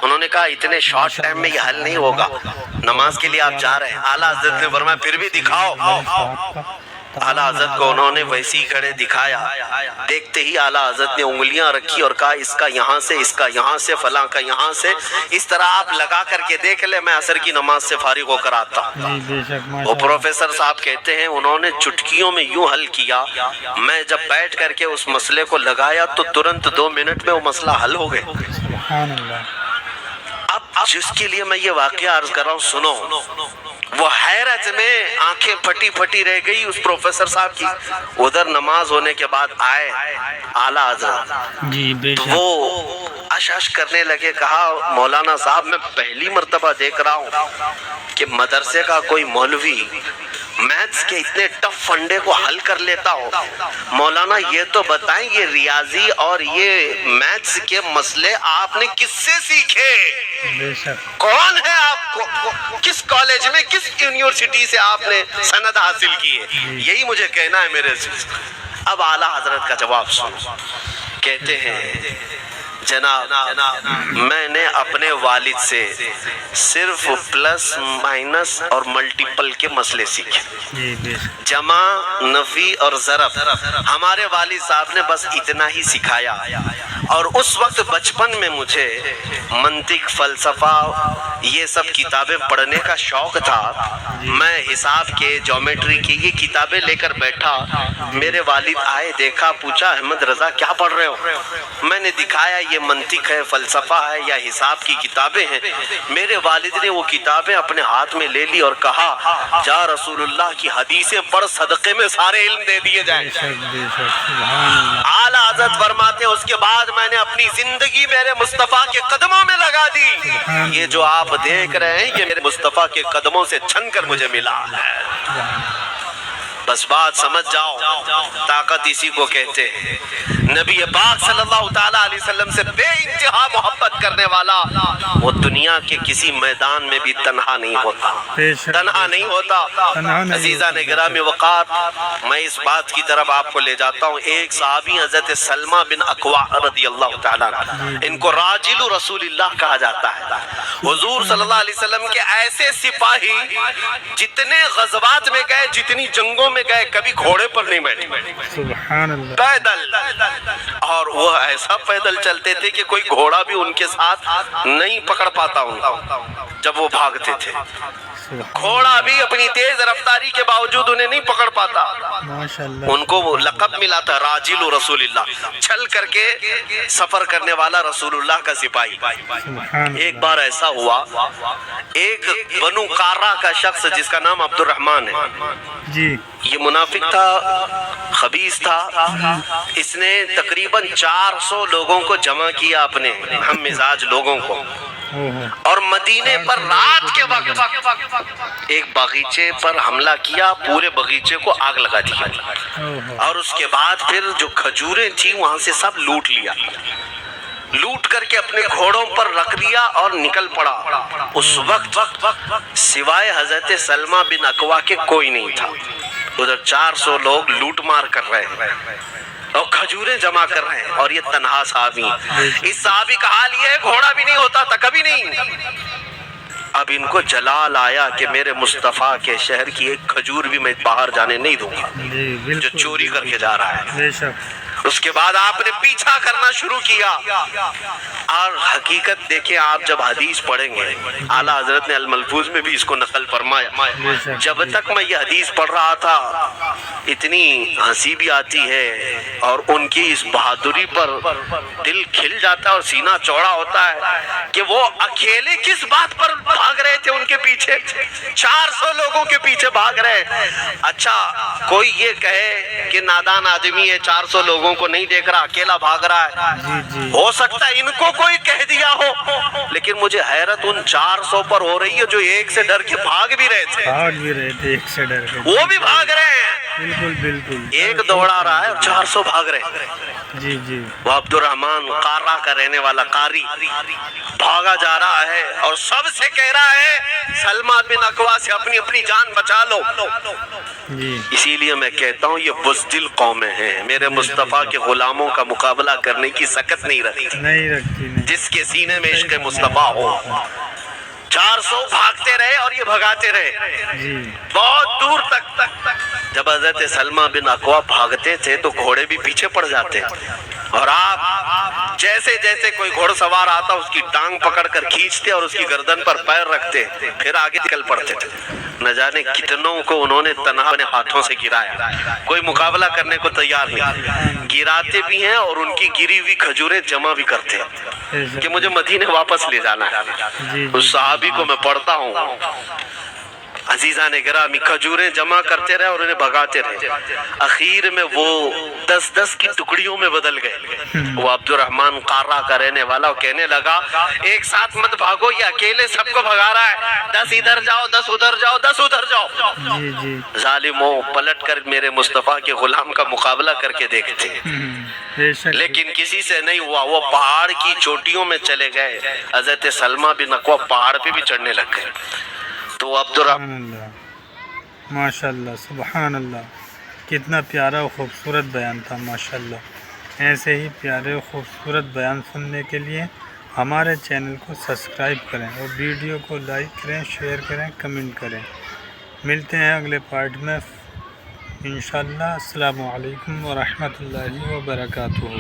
انہوں نے کہا اتنے شارٹ ٹائم میں یہ حل نہیں ہوگا، نماز کے لیے آپ جا رہے ہیں۔ اعلیٰ حضرت نے فرمایا پھر بھی دکھاؤ۔ اعلیٰ حضرت کو انہوں نے ویسے ہی کھڑے دکھایا، دیکھتے ہی اعلیٰ حضرت نے انگلیاں رکھی اور کہا اس کا یہاں سے، اس کا یہاں سے، فلاں کا یہاں سے، اس طرح آپ لگا کر کے دیکھ لیں، میں عصر کی نماز سے فارغ ہو کر آتا ہوں۔ وہ پروفیسر صاحب کہتے ہیں انہوں نے چٹکیوں میں یوں حل کیا، میں جب بیٹھ کر کے اس مسئلے کو لگایا تو ترنت 2 منٹ میں وہ مسئلہ حل ہو گیا۔ سبحان اللہ۔ اب جس کے لیے میں یہ واقعہ عرض کر رہا ہوں سنو، وہ حیرت میں آنکھیں پھٹی پھٹی رہ گئی اس پروفیسر صاحب کی۔ ادھر نماز ہونے کے بعد آئے اعلیٰ حضرت، جی بے شک۔ وہ اشش کرنے لگے، کہا مولانا صاحب میں پہلی مرتبہ دیکھ رہا ہوں کہ مدرسے کا کوئی مولوی میتھس کے اتنے ٹف فنڈے کو حل کر لیتا ہو۔ مولانا یہ تو بتائیں یہ ریاضی اور یہ میتھس کے مسئلے آپ نے کس سے سیکھے؟ بے شک۔ کون ہے آپ کو؟ کس کالج میں، کس یونیورسٹی سے آپ نے سند حاصل کی ہے؟ یہی مجھے کہنا ہے میرے سے۔ اب اعلیٰ حضرت کا جواب سنو، کہتے ہیں جناب میں نے اپنے والد سے صرف پلس مائنس اور ملٹیپل کے مسئلے سیکھے، جی بے شک۔ جمع، نفی اور ضرب ہمارے والد صاحب نے بس اتنا ہی سکھایا۔ اور اس وقت بچپن میں مجھے منطق، فلسفہ یہ سب کتابیں پڑھنے کا شوق تھا۔ میں حساب کے، جیومیٹری کی یہ کتابیں لے کر بیٹھا، میرے والد آئے، دیکھا، پوچھا احمد رضا کیا پڑھ رہے ہو؟ میں نے دکھایا یہ منطق ہے، فلسفہ ہے یا حساب کی کتابیں ہیں۔ میرے والد نے وہ کتابیں اپنے ہاتھ میں لے لی اور کہا جا رسول اللہ کی حدیثیں پڑھ، صدقے میں سارے علم دے دیے جائیں۔ بے شک بے شک۔ سبحان اللہ۔ اعلیٰ حضرت فرماتے ہیں اس کے بعد میں نے اپنی زندگی میرے مصطفیٰ کے قدموں میں لگا دی۔ یہ جو آپ دیکھ رہے ہیں یہ میرے مصطفیٰ کے قدموں سے چھن کر مجھے ملا ہے۔ بس بات سمجھ جاؤ، طاقت اسی کو کہتے ہیں۔ نبی پاک صلی اللہ تعالیٰ علیہ وسلم سے بے انتہا محبت کرنے والا وہ دنیا کے کسی میدان میں بھی تنہا نہیں ہوتا، تنہا نہیں ہوتا۔ عزیزان گرامی وقار، میں اس بات کی طرف آپ کو لے جاتا ہوں۔ ایک صحابی حضرت سلمہ بن اکوع رضی اللہ تعالیٰ عنہ، ان کو راجل رسول اللہ کہا جاتا ہے۔ حضور صلی اللہ علیہ وسلم کے ایسے سپاہی جتنے غزوات میں گئے، جتنی جنگوں میں گئے، کبھی گھوڑے پر نہیں بیٹھے، سبحان اللہ۔ پیدل، اور وہ ایسا پیدل چلتے تھے کہ کوئی گھوڑا بھی ان کے ساتھ نہیں پکڑ پاتا ان کو جب وہ بھاگتے تھے۔ گھوڑا بھی اپنی تیز رفتاری کے باوجود انہیں نہیں پکڑ پاتا۔ ماشاءاللہ۔ ان کو وہ لقب ملا تھا راجل رسول اللہ، چل کر کے سفر کرنے والا رسول اللہ کا سپاہی۔ سبحان ایک بار ایسا ہوا، ایک بنو قارہ کا شخص جس کا نام عبد الرحمن ہے، جی یہ منافق تھا، خبیث تھا، اس نے تقریباً 400 لوگوں کو جمع کیا، اپنے ہم مزاج لوگوں کو، اور مدینے پر رات کے وقت ایک باغیچے پر حملہ کیا، پورے باغیچے کو آگ لگا دیا، اور اس کے بعد پھر جو کھجوریں تھیں وہاں سے سب لوٹ لیا، لوٹ کر کے اپنے گھوڑوں پر رکھ لیا اور نکل پڑا۔ اس وقت سوائے حضرت سلمہ بن اکوع کے کوئی نہیں تھا۔ ادھر 400 لوگ لوٹ مار کر رہے ہیں اور کھجوریں جمع کر رہے ہیں، اور یہ تنہا صحابی۔ اس صحابی کا حال یہ ہے گھوڑا بھی نہیں ہوتا تھا کبھی نہیں۔ اب ان کو جلال آیا کہ میرے مصطفیٰ کے شہر کی ایک کھجور بھی میں باہر جانے نہیں دوں گا جو چوری کر کے جا رہا ہے۔ بے شک۔ اس کے بعد آپ نے پیچھا کرنا شروع کیا، اور حقیقت دیکھیں آپ جب حدیث پڑھیں گے، اعلیٰ حضرت نے الملفوظ میں بھی اس کو نقل فرمایا۔ جب تک میں یہ حدیث پڑھ رہا تھا اتنی ہنسی بھی آتی ہے، اور ان کی اس بہادری پر دل کھل جاتا ہے اور سینہ چوڑا ہوتا ہے کہ وہ اکیلے کس بات پر بھاگ رہے تھے، ان کے پیچھے 400 لوگوں کے پیچھے بھاگ رہے۔ اچھا کوئی یہ کہے کہ نادان آدمی ہے، 400 لوگوں کو نہیں دیکھ رہا، اکیلا بھاگ رہا ہے، ہو سکتا ہے ان کو کوئی کہہ دیا ہو، لیکن مجھے حیرت ان 400 پر ہو رہی ہے جو ایک سے ڈر کے بھاگ بھی رہے تھے، بھاگ بھی رہے تھے ایک سے ڈر کے، وہ بھی بھاگ رہے ہیں۔ بالکل بالکل. ایک دوڑا رہا ہے اور 400 بھاگ رہے ہیں. جی جی. وہ عبد الرحمن قارہ کا رہنے والا قاری بھاگا جا رہا ہے اور سب سے کہہ رہا ہے سلمہ بن اکوا سے اپنی اپنی جان بچا لو. جی اسی لیے میں کہتا ہوں یہ بزدل قومیں ہیں. میرے مصطفیٰ کے غلاموں کا مقابلہ کرنے کی سکت نہیں رکھتی. نہیں رکھتی نہیں. جس کے سینے میں عشق مصطفیٰ ہو. 400 بھاگتے رہے اور یہ بھگاتے رہے جی بہت دور تک. جب حضرت سلمہ بن اکوا بھاگتے تھے تو گھوڑے بھی پیچھے پڑ جاتے اور آپ جیسے جیسے کوئی گھوڑ سوار آتا اس کی ٹانگ پکڑ کر کھینچتے اور اس کی گردن پر پیر رکھتے پھر آگے نکل پڑتے تھے. نہ جانے کتنوں کو انہوں نے تنہا اپنے ہاتھوں سے گرایا. کوئی مقابلہ کرنے کو تیار نہیں. گراتے بھی ہیں اور ان کی گری ہوئی کھجوریں جمع بھی کرتے ہیں کہ مجھے مدینے واپس لے جانا ہے. اس صحابی کو میں پڑھتا ہوں عزیزان گرامی کھجوریں جمع کرتے رہے اور انہیں بھگاتے رہے. اخیر میں وہ 10-10 کی ٹکڑیوں میں بدل گئے. وہ عبد الرحمن قارہ کا رہنے والا وہ کہنے لگا ایک ساتھ مت بھاگو یہ اکیلے سب کو بھگا رہا ہے. 10 ادھر جاؤ 10 ادھر جاؤ 10 ادھر جاؤ. جی جی. ظالموں پلٹ کر میرے مصطفیٰ کے غلام کا مقابلہ کر کے دیکھتے لیکن کسی سے نہیں ہوا. وہ پہاڑ کی چوٹیوں میں چلے گئے. حضرت سلمہ بن اکوا پہاڑ پہ بھی چڑھنے لگ گئے. تو عبد الرحمن ماشاء اللہ سبحان اللہ. کتنا پیارا و خوبصورت بیان تھا ماشاء اللہ. ایسے ہی پیارے و خوبصورت بیان سننے کے لیے ہمارے چینل کو سبسکرائب کریں اور ویڈیو کو لائک کریں شیئر کریں کمنٹ کریں. ملتے ہیں اگلے پارٹ میں انشاءاللہ. السلام علیکم ورحمۃ اللہ وبرکاتہ.